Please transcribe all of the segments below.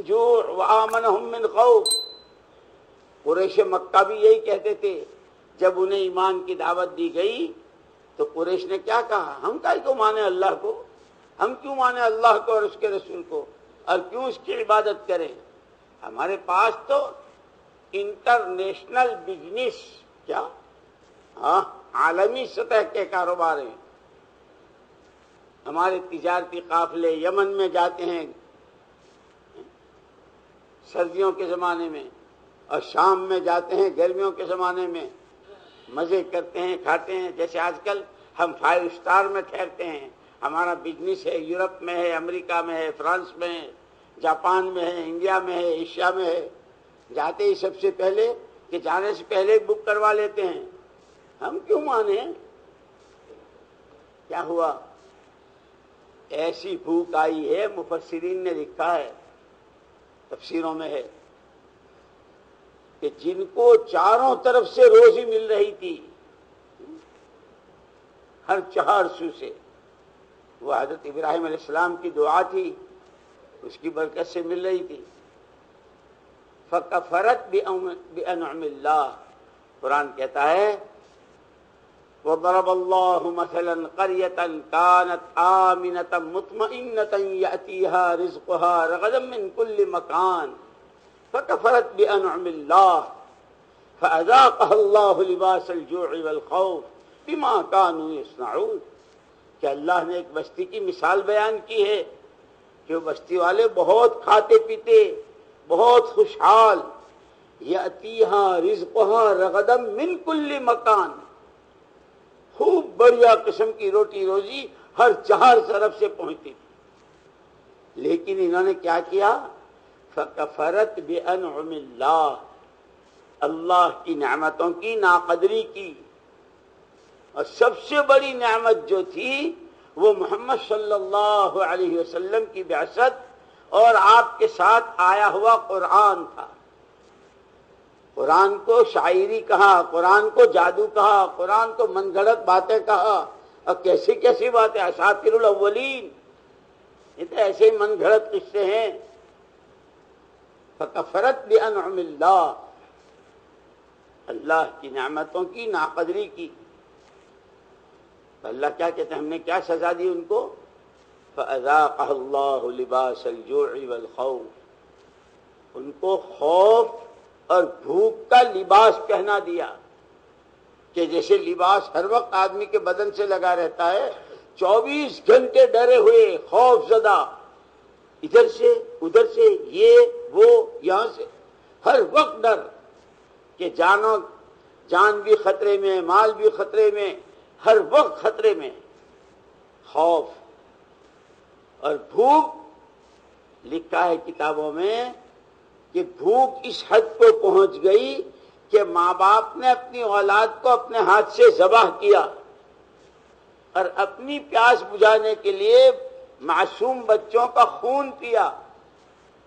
جوع وآمنهم من خوف. قریش مکہ بھی یہی کہتے تھے. جب انہیں ایمان کی دعوت دی گئی تو قریش نے کیا کہا؟ ہم کائے کو مانے اللہ کو؟ ہم کیوں مانے اللہ کو اور اس کے رسول کو، اور کیوں اس کی عبادت کریں؟ ہمارے پاس تو انٹرنیشنل بزنس، کیا عالمی سطح کے کاروبار ہیں. ہمارے تجارتی قافلے یمن میں جاتے ہیں سردیوں کے زمانے میں، اور شام میں جاتے ہیں گرمیوں کے زمانے میں. مزے کرتے ہیں، کھاتے ہیں. جیسے آج کل ہم 5 اسٹار میں ٹھہرتے ہیں. ہمارا بزنس ہے، یورپ میں ہے، امریکہ میں ہے، فرانس میں ہے، جاپان میں ہے، انڈیا میں ہے، ایشیا میں ہے. جاتے ہی سب سے پہلے کہ جانے سے پہلے بک کروا لیتے ہیں. ہم کیوں مانیں؟ کیا ہوا؟ ایسی بھوک آئی ہے، مفسرین نے لکھا ہے، تفسیروں میں ہے، کہ جن کو چاروں طرف سے روزی مل رہی تھی، ہر 4 سو سے، وہ حضرت ابراہیم علیہ السلام کی دعا تھی، اس کی برکت سے مل رہی تھی. فَكَفَرَتْ بِأَنْعُمِ اللَّهِ. قرآن کہتا ہے وَضَرَبَ اللَّهُ مَثَلًا قَرْيَةً كَانَتْ آمِنَةً مُطْمَئِنَّةً يَأْتِيهَا رِزْقُهَا رَغَدًا مِّن كُلِّ مَكَانٍ فَكَفَرَتْ بِأَنْعُمِ اللَّهِ فَأَذَاقَهَا اللَّهُ لِبَاسَ الْجُوعِ وَالْخَوْفِ بِمَا كَانُوا يَصْنَعُونَ. کہ اللہ نے ایک بستی کی مثال بیان کی ہے کہ وہ بستی والے بہت کھاتے پیتے، بہت خوشحال. یَأْتِيهَا رِزْقُهَا رَغَدًا مِّن كُلِّ مَكَانٍ، خوب بڑھیا قسم کی روٹی روزی ہر 4 طرف سے پہنچتی تھی. لیکن انہوں نے کیا کیا؟ فَكَفَرَتْ بِأَنْعُمِ اللَّهِ، اللہ کی نعمتوں کی ناقدری کی. اور سب سے بڑی نعمت جو تھی وہ محمد صلی اللہ علیہ وسلم کی بعثت اور آپ کے ساتھ آیا ہوا قرآن تھا. قرآن کو شاعری کہا، قرآن کو جادو کہا، قرآن کو من گھڑت باتیں کہا. اور کیسی کیسی باتیں، اساطیر الاولین، یہ تو ایسے ہی من گھڑت قصے ہیں. فکفرت بانعم اللہ، اللہ کی نعمتوں کی ناقدری کی. اللہ کیا کہتے ہیں؟ ہم نے کیا سزا دی ان کو؟ فَأَذَاقَهَا اللَّهُ لِبَاسَ الْجُوعِ وَالْخَوْفِ، ان کو خوف اور بھوک کا لباس پہنا دیا. کہ جیسے لباس ہر وقت آدمی کے بدن سے لگا رہتا ہے، 24 گھنٹے ڈرے ہوئے، خوف زدہ، ادھر سے ادھر سے، یہ وہ یہاں سے، ہر وقت ڈر کہ جان بھی خطرے میں، مال بھی خطرے میں، ہر وقت خطرے میں. خوف اور بھوک، لکھا ہے کتابوں میں کہ بھوک اس حد کو پہنچ گئی کہ ماں باپ نے اپنی اولاد کو اپنے ہاتھ سے ذبح کیا، اور اپنی پیاس بجھانے کے لیے معصوم بچوں کا خون پیا،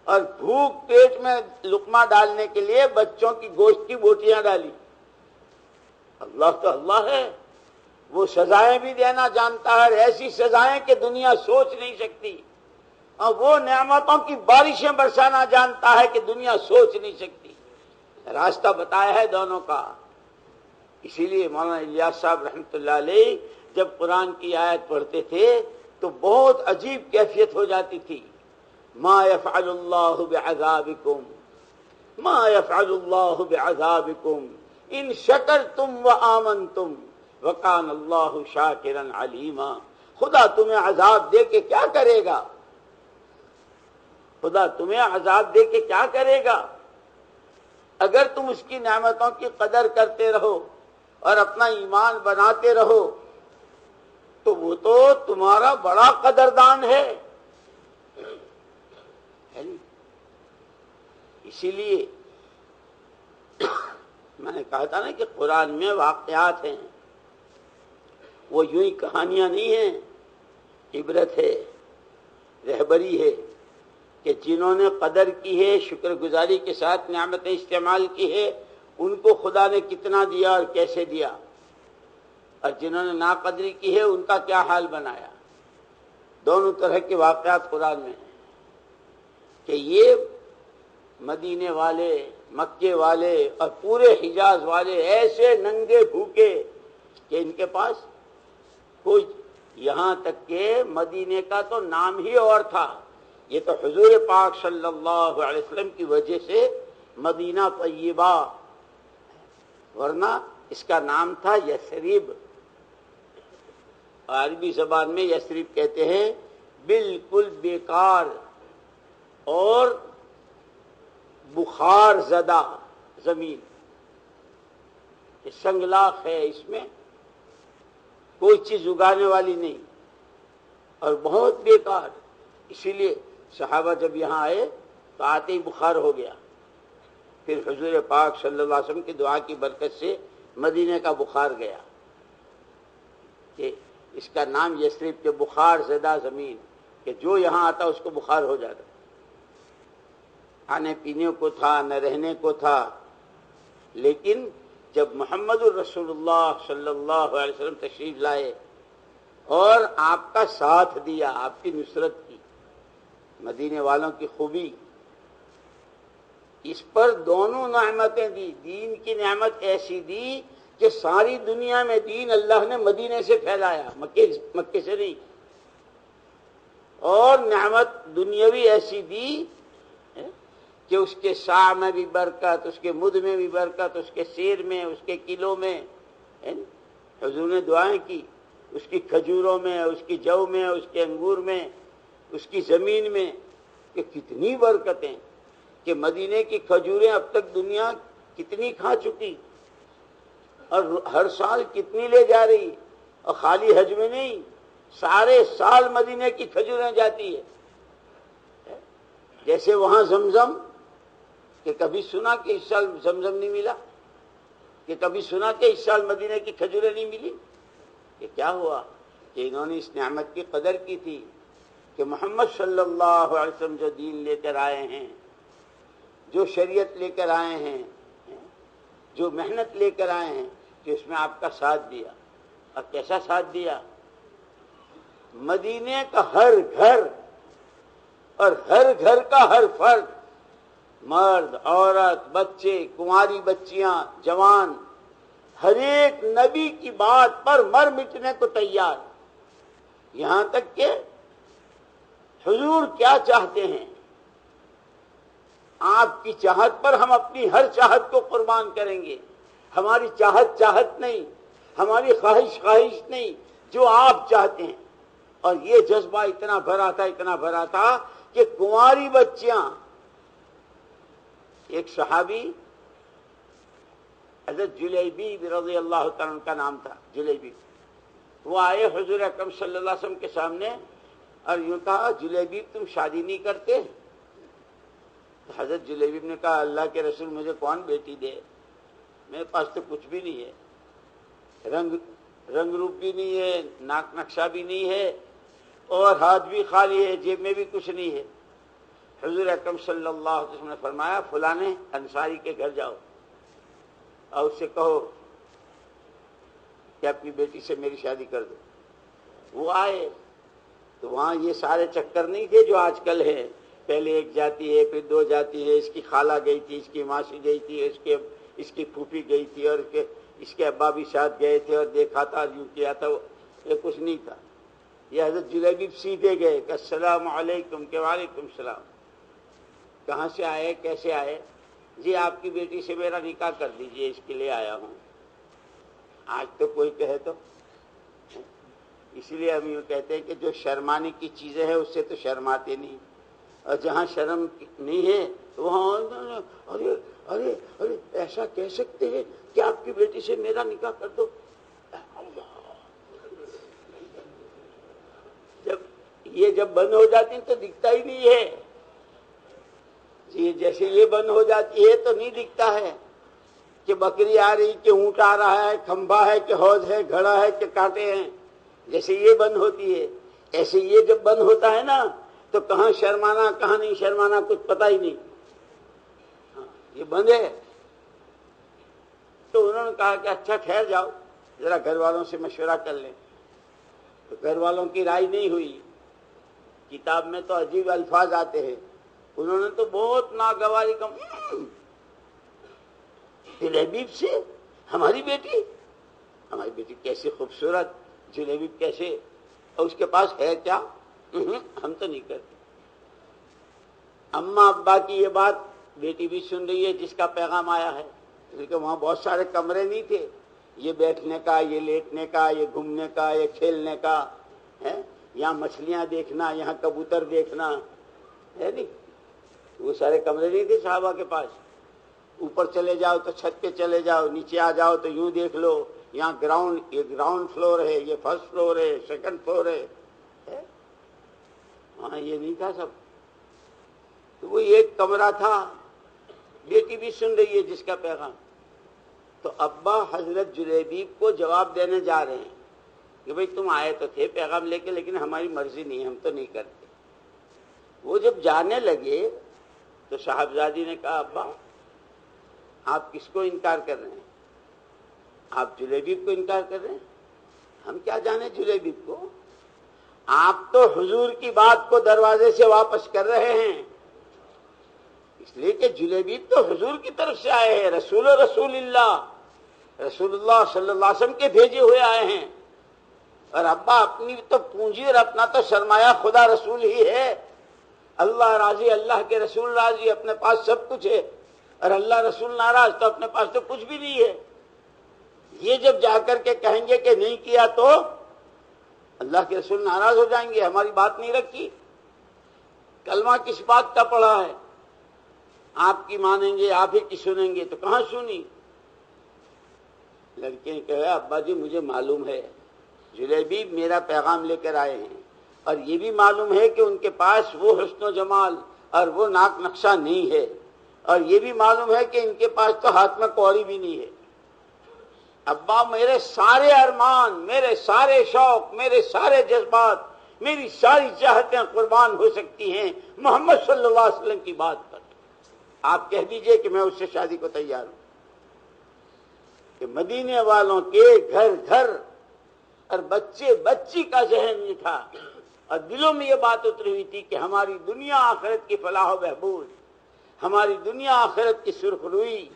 اور بھوک پیٹ میں لقمہ ڈالنے کے لیے بچوں کی گوشت کی بوٹیاں ڈالی. اللہ تو اللہ ہے، وہ سزائیں بھی دینا جانتا ہے، ایسی سزائیں کہ دنیا سوچ نہیں سکتی. اور وہ نعمتوں کی بارشیں برسانا جانتا ہے کہ دنیا سوچ نہیں سکتی. راستہ بتایا ہے دونوں کا. اسی لیے مولانا الیاس صاحب رحمۃ اللہ علیہ جب قرآن کی آیت پڑھتے تھے تو بہت عجیب کیفیت ہو جاتی تھی. ما یفعل اللہ بعذابکم، ما یفعل اللہ بعذابکم ان شکرتم وآمنتم وکان اللہ شاکرا علیما. خدا تمہیں عذاب دے کے کیا کرے گا؟ خدا تمہیں عذاب دے کے کیا کرے گا اگر تم اس کی نعمتوں کی قدر کرتے رہو اور اپنا ایمان بناتے رہو؟ تو وہ تو تمہارا بڑا قدردان ہے. اسی لیے میں نے کہا تھا نا کہ قرآن میں واقعات ہیں، وہ یوں ہی کہانیاں نہیں ہیں، عبرت ہے، رہبری ہے کہ جنہوں نے قدر کی ہے، شکر گزاری کے ساتھ نعمتیں استعمال کی ہے، ان کو خدا نے کتنا دیا اور کیسے دیا، اور جنہوں نے ناقدری کی ہے ان کا کیا حال بنایا. دونوں طرح کے واقعات قرآن میں ہیں کہ یہ مدینے والے، مکے والے اور پورے حجاز والے ایسے ننگے بھوکے کہ ان کے پاس کوئی، یہاں تک کہ مدینے کا تو نام ہی اور تھا. یہ تو حضور پاک صلی اللہ علیہ وسلم کی وجہ سے مدینہ طیبہ، ورنہ اس کا نام تھا یثرب. عربی زبان میں یثرب کہتے ہیں بالکل بیکار اور بخار زدہ زمین. یہ سنگلاخ ہے، اس میں کوئی چیز اگانے والی نہیں اور بہت بیکار. اسی لیے صحابہ جب یہاں آئے تو آتے ہی بخار ہو گیا. پھر حضور پاک صلی اللہ علیہ وسلم کی دعا کی برکت سے مدینے کا بخار گیا کہ اس کا نام یثرب کے بخار زدہ زمین، کہ جو یہاں آتا اس کو بخار ہو جاتا. کھانے پینے کو تھا، نہ رہنے کو تھا. لیکن جب محمد الرسول اللہ صلی اللہ علیہ وسلم تشریف لائے اور آپ کا ساتھ دیا، آپ کی نصرت کی، مدینے والوں کی خوبی، اس پر دونوں نعمتیں دی. دین کی نعمت ایسی دی کہ ساری دنیا میں دین اللہ نے مدینے سے پھیلایا، مکے سے نہیں. اور نعمت دنیاوی ایسی دی کہ اس کے سا میں بھی برکت، اس کے مد میں بھی برکت، اس کے سیر میں، اس کے کلو میں. حضور نے دعائیں کی اس کی کھجوروں میں، اس کی جو میں، اس کے انگور میں، اس کی زمین میں، کہ کتنی برکتیں، کہ مدینے کی کھجوریں اب تک دنیا کتنی کھا چکی اور ہر سال کتنی لے جا رہی. اور خالی حج میں نہیں، سارے سال مدینے کی کھجوریں جاتی ہے. جیسے وہاں زمزم، کہ کبھی سنا کہ اس سال زمزم نہیں ملا، کہ کبھی سنا کہ اس سال مدینے کی کھجوریں نہیں ملی. کہ کیا ہوا کہ انہوں نے اس نعمت کی قدر کی تھی کہ محمد صلی اللہ علیہ وسلم جو دین لے کر آئے ہیں، جو شریعت لے کر آئے ہیں، جو محنت لے کر آئے ہیں، کہ اس میں آپ کا ساتھ دیا. اور کیسا ساتھ دیا؟ مدینے کا ہر گھر اور ہر گھر کا ہر فرد، مرد، عورت، بچے، کنواری بچیاں، جوان، ہر ایک نبی کی بات پر مر مٹنے کو تیار. یہاں تک کہ حضور کیا چاہتے ہیں، آپ کی چاہت پر ہم اپنی ہر چاہت کو قربان کریں گے. ہماری چاہت چاہت نہیں، ہماری خواہش خواہش نہیں، جو آپ چاہتے ہیں. اور یہ جذبہ اتنا بھرا تھا، اتنا بھرا تھا کہ کنواری بچیاں، ایک صحابی حضرت جلیبیب رضی اللہ تعالیٰ کا نام تھا، جلیبیب، وہ آئے حضور اکرم صلی اللہ علیہ وسلم کے سامنے اور یوں کہا جلیبیب تم شادی نہیں کرتے؟ حضرت جلیبیب نے کہا اللہ کے رسول مجھے کون بیٹی دے، میرے پاس تو کچھ بھی نہیں ہے، رنگ روپ بھی نہیں ہے، ناک نقشہ بھی نہیں ہے، اور ہاتھ بھی خالی ہے، جیب میں بھی کچھ نہیں ہے. حضور اکرم صلی اللہ علیہ وسلم نے فرمایا فلانے انصاری کے گھر جاؤ اور اس سے کہو کہ اپنی بیٹی سے میری شادی کر دو. وہ آئے تو وہاں یہ سارے چکر نہیں تھے جو آج کل ہیں، پہلے ایک جاتی ہے، پھر دو جاتی ہے، اس کی خالہ گئی تھی، اس کی ماسی گئی تھی، اس کی پھوپھی گئی تھی، اور اس کے ابا بھی ساتھ گئے تھے اور دیکھا تھا، یوں کیا تھا. یہ کچھ نہیں تھا. یہ حضرت جلیبیب سیدھے گئے کہ السلام علیکم. کہ وعلیکم السلام. کہاں سے آئے، کیسے آئے؟ جی آپ کی بیٹی سے میرا نکاح کر دیجئے، اس کے لیے آیا ہوں. آج تو کوئی کہے تو، اسی لیے ہم یوں کہتے ہیں کہ جو شرمانے کی چیزیں ہیں اس سے تو شرماتے نہیں، اور جہاں شرم نہیں ہے تو وہاں ارے ارے ارے ایسا کہہ سکتے ہیں کہ آپ کی بیٹی سے میرا نکاح کر دو. جب بند ہو جاتی تو دکھتا ہی نہیں ہے. جیسے یہ بند ہو جاتی ہے تو نہیں دکھتا ہے کہ بکری آ رہی، کہ اونٹ آ رہا ہے، کھمبا ہے کہ حوض ہے، گھڑا ہے کہ کانٹے ہیں. جیسے یہ بند ہوتی ہے ایسے یہ جب بند ہوتا ہے نا تو کہاں شرمانا کہاں نہیں شرمانا کچھ پتہ ہی نہیں. یہ بند ہے. تو انہوں نے کہا کہ اچھا ٹھہر جاؤ، ذرا گھر والوں سے مشورہ کر لیں. تو گھر والوں کی رائے نہیں ہوئی. کتاب میں تو عجیب الفاظ آتے ہیں انہوں نے تو بہت ناگواری کا، جلیبی سے ہماری بیٹی کیسی خوبصورت، جلیبی کیسے، اور اس کے پاس ہے کیا؟ ہم تو نہیں کرتے۔ اماں ابا کی یہ بات بیٹی بھی سن رہی ہے جس کا پیغام آیا ہے، کیونکہ وہاں بہت سارے کمرے نہیں تھے، یہ بیٹھنے کا، یہ لیٹنے کا، یہ گھومنے کا، یہ کھیلنے کا ہے، یہاں مچھلیاں دیکھنا، یہاں کبوتر دیکھنا ہے، نہیں وہ سارے کمرے نہیں تھے صحابہ کے پاس۔ اوپر چلے جاؤ تو چھت پہ چلے جاؤ، نیچے آ جاؤ تو یوں دیکھ لو، یہاں یہ گراؤنڈ فلور ہے، یہ فرسٹ فلور ہے، سیکنڈ فلور ہے، ہاں یہ نہیں تھا سب۔ تو وہ ایک کمرہ تھا، بیٹی بھی سن رہی ہے جس کا پیغام۔ تو ابا حضرت جلیبیب کو جواب دینے جا رہے ہیں کہ بھئی تم آئے تو تھے پیغام لے کے، لیکن ہماری مرضی نہیں، ہم تو نہیں کرتے۔ وہ جب جانے لگے تو صاحبزادی نے کہا ابا آپ کس کو انکار کر رہے ہیں؟ آپ جلیبیب کو انکار کر رہے ہیں؟ ہم کیا جانے جلیبیب کو، آپ تو حضور کی بات کو دروازے سے واپس کر رہے ہیں، اس لیے کہ جلیبیب تو حضور کی طرف سے آئے ہیں، رسول اللہ صلی اللہ علیہ وسلم کے بھیجے ہوئے آئے ہیں، اور ابا اپنی تو پونجی اور اپنا تو سرمایہ خدا رسول ہی ہے، اللہ راضی، اللہ کے رسول راضی، اپنے پاس سب کچھ ہے، اور اللہ رسول ناراض تو اپنے پاس تو کچھ بھی نہیں ہے۔ یہ جب جا کر کے کہیں گے کہ نہیں کیا تو اللہ کے رسول ناراض ہو جائیں گے، ہماری بات نہیں رکھی۔ کلمہ کس بات کا پڑھا ہے؟ آپ کی مانیں گے، آپ ہی کی سنیں گے، تو کہاں سنی؟ لڑکے نے کہا ابا جی مجھے معلوم ہے جلیبی میرا پیغام لے کر آئے ہیں، اور یہ بھی معلوم ہے کہ ان کے پاس وہ حسن و جمال اور وہ ناک نقشہ نہیں ہے، اور یہ بھی معلوم ہے کہ ان کے پاس تو ہاتھ میں کوڑی بھی نہیں ہے۔ ابا میرے سارے ارمان، میرے سارے شوق، میرے سارے جذبات، میری ساری چاہتیں قربان ہو سکتی ہیں محمد صلی اللہ علیہ وسلم کی بات پر۔ آپ کہہ دیجئے کہ میں اس سے شادی کو تیار ہوں۔ کہ مدینے والوں کے گھر گھر اور بچے بچی کا ذہن یہ تھا، اور دلوں میں یہ بات اتری ہوئی تھی کہ ہماری دنیا آخرت کی فلاح و بہبود، ہماری دنیا آخرت کی سرخروئی،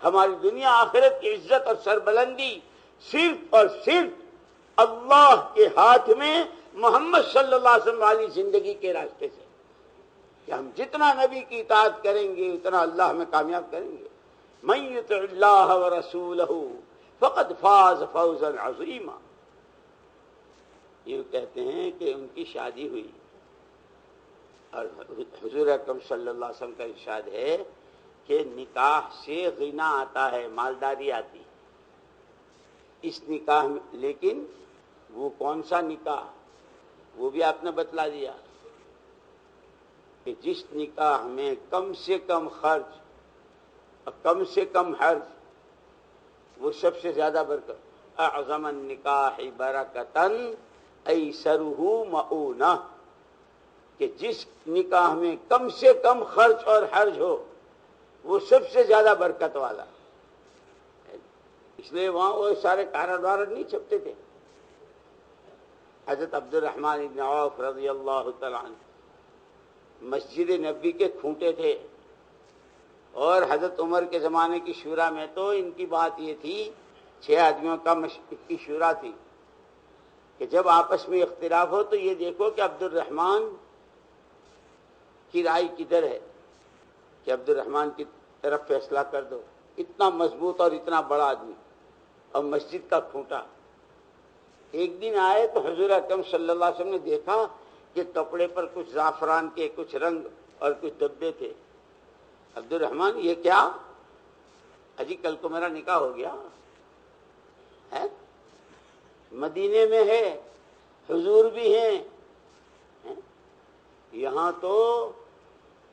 ہماری دنیا آخرت کی عزت اور سربلندی صرف اور صرف اللہ کے ہاتھ میں محمد صلی اللہ علیہ وسلم والی زندگی کے راستے سے، کہ ہم جتنا نبی کی اطاعت کریں گے اتنا اللہ ہمیں کامیاب کریں گے۔ من یطع اللہ ورسولہ فقد فاز فوزا عظیما۔ یہ کہتے ہیں کہ ان کی شادی ہوئی، اور حضور اکرم صلی اللہ علیہ وسلم کا ارشاد ہے کہ نکاح سے غنا آتا ہے، مالداری آتی ہے اس نکاح میں، لیکن وہ کون سا نکاح وہ بھی آپ نے بتلا دیا کہ جس نکاح میں کم سے کم خرچ اور کم سے کم حرج وہ سب سے زیادہ برکت۔ اعظم النکاح برکتاً ایسرہ مؤونہ، کہ جس نکاح میں کم سے کم خرچ اور حرج ہو وہ سب سے زیادہ برکت والا۔ اس لیے وہاں وہ سارے کاروبار نہیں چھپتے تھے۔ حضرت عبد الرحمن بن عوف رضی اللہ تعالیٰ عنہ مسجد نبی کے کھونٹے تھے، اور حضرت عمر کے زمانے کی شورا میں تو ان کی بات یہ تھی، 6 آدمیوں کی شورا تھی کہ جب آپس میں اختلاف ہو تو یہ دیکھو کہ عبد الرحمن کی رائے کدھر ہے، کہ عبد الرحمن کی طرف فیصلہ کر دو۔ اتنا مضبوط اور اتنا بڑا آدمی اور مسجد کا کھونٹا۔ ایک دن آئے تو حضور اکرم صلی اللہ علیہ وسلم نے دیکھا کہ کپڑے پر کچھ زعفران کے کچھ رنگ اور کچھ دبے تھے۔ عبد الرحمن یہ کیا؟ اجی کل کو میرا نکاح ہو گیا ہے، مدینے میں ہے، حضور بھی ہیں، یہاں تو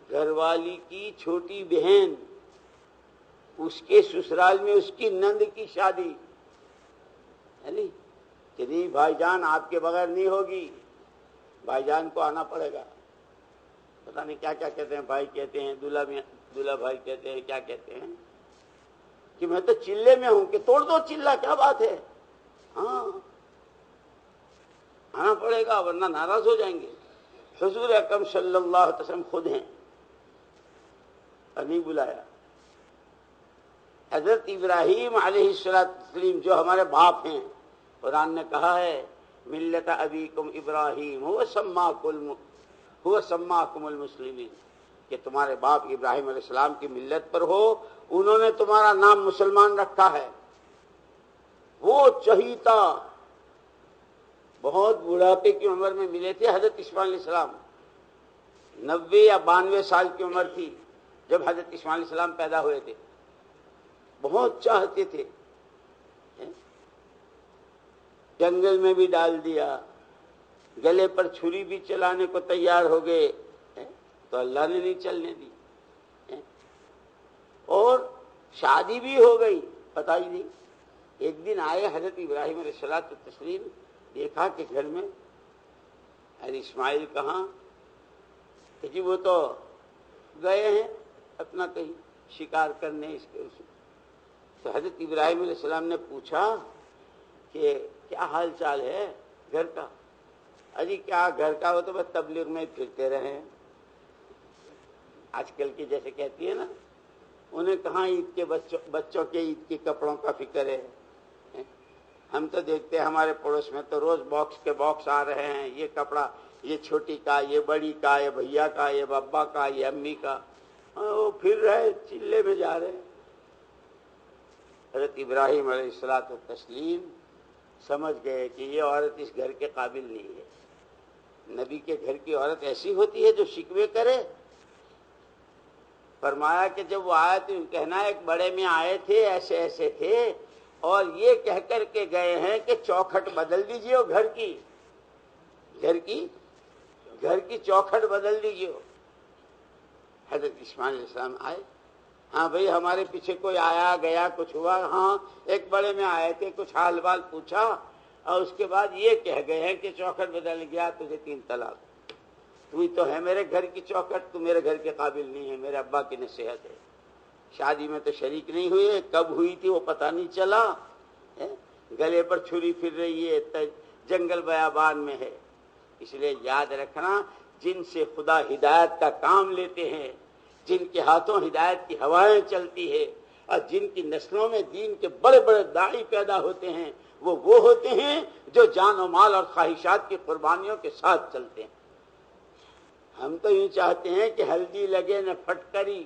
گھر والی کی چھوٹی بہن، اس کے سسرال میں اس کی نند کی شادی ہے نہیں، کہ نہیں بھائی جان آپ کے بغیر نہیں ہوگی، بھائی جان کو آنا پڑے گا۔ پتہ نہیں کیا کیا کہتے ہیں، بھائی کہتے ہیں، دولہا بھائی کہتے ہیں، کیا کہتے ہیں، کہ میں تو چلے میں ہوں، کہ توڑ دو چلہ، کیا بات ہے، ہاں آنا پڑے گا ورنہ ناراض ہو جائیں گے۔ حضور اکرم صلی اللہ علیہ وسلم خود ہیں اور نہیں بلایا۔ حضرت ابراہیم علیہ السلام جو ہمارے باپ ہیں، قرآن نے کہا ہے ملت ابیکم ابراہیم هو سماکم المسلمین، کہ تمہارے باپ ابراہیم علیہ السلام کی ملت پر ہو، انہوں نے تمہارا نام مسلمان رکھا ہے۔ وہ چہیتا بہت بڑھاپے کی عمر میں ملے تھے حضرت اسماعیل علیہ السلام، 90 یا 92 سال کی عمر تھی جب حضرت اسماعیل علیہ السلام پیدا ہوئے تھے۔ بہت چاہتے تھے، جنگل میں بھی ڈال دیا، گلے پر چھری بھی چلانے کو تیار ہو گئے تو اللہ نے نہیں چلنے دی، اور شادی بھی ہو گئی پتہ ہی نہیں۔ ایک دن آئے حضرت ابراہیم علیہ السلام، دیکھا کہ گھر میں ارے اسماعیل کہاں، کہ جی وہ تو گئے ہیں اپنا کہیں شکار کرنے اس کے اس۔ تو حضرت ابراہیم علیہ السلام نے پوچھا کہ کیا حال چال ہے گھر کا؟ اجی کیا گھر کا، وہ تو بس تبلیغ میں پھرتے رہے ہیں، آج کل کی جیسے کہتی ہے نا، انہیں کہاں عید کے بچوں کے عید کے کپڑوں کا فکر ہے۔ ہم تو دیکھتے ہیں ہمارے پڑوس میں تو روز باکس کے باکس آ رہے ہیں، یہ کپڑا یہ چھوٹی کا، یہ بڑی کا، یہ بھیا کا، یہ بابا کا، یہ امی کا، وہ پھر رہے چلے میں جا رہے ہیں۔ حضرت ابراہیم علیہ السلام سمجھ گئے کہ یہ عورت اس گھر کے قابل نہیں ہے۔ نبی کے گھر کی عورت ایسی ہوتی ہے جو شکوے کرے؟ فرمایا کہ جب وہ آئے تو کہنا ایک بڑے میں آئے تھے، ایسے ایسے تھے، اور یہ کہہ کر کے گئے ہیں کہ چوکھٹ بدل دیجیے گھر کی چوکھٹ بدل دیجیے۔ حضرت اسماعیل علیہ السلام آئے، ہاں بھئی ہمارے پیچھے کوئی آیا گیا کچھ ہوا؟ ہاں ایک بڑے میں آئے تھے، کچھ حال بال پوچھا، اور اس کے بعد یہ کہہ گئے ہیں کہ چوکھٹ بدل گیا، تجھے 3 طلاق۔ تو تو ہے میرے گھر کی چوکھٹ، تو میرے گھر کے قابل نہیں ہے، میرے ابا کی نصیحت ہے۔ شادی میں تو شریک نہیں ہوئے، کب ہوئی تھی وہ پتہ نہیں چلا، گلے پر چھری پھر رہی ہے، جنگل بیابان میں ہے۔ اس لیے یاد رکھنا، جن سے خدا ہدایت کا کام لیتے ہیں، جن کے ہاتھوں ہدایت کی ہوائیں چلتی ہے، اور جن کی نسلوں میں دین کے بڑے بڑے داعی پیدا ہوتے ہیں، وہ ہوتے ہیں جو جان و مال اور خواہشات کی قربانیوں کے ساتھ چلتے ہیں۔ ہم تو یوں چاہتے ہیں کہ ہلدی لگے نہ پھٹکری،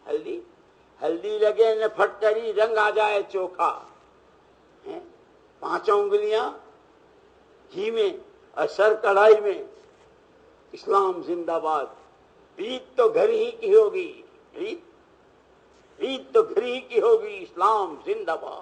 ہلدی لگے نہ پھٹکری، رنگ آ جائے چوکھا، 5 انگلیاں گھی میں اور سر کڑھائی میں۔ اسلام زندہ باد۔ عید تو گھر ہی کی ہوگی، عید تو گھر ہی کی ہوگی، اسلام زندہ باد۔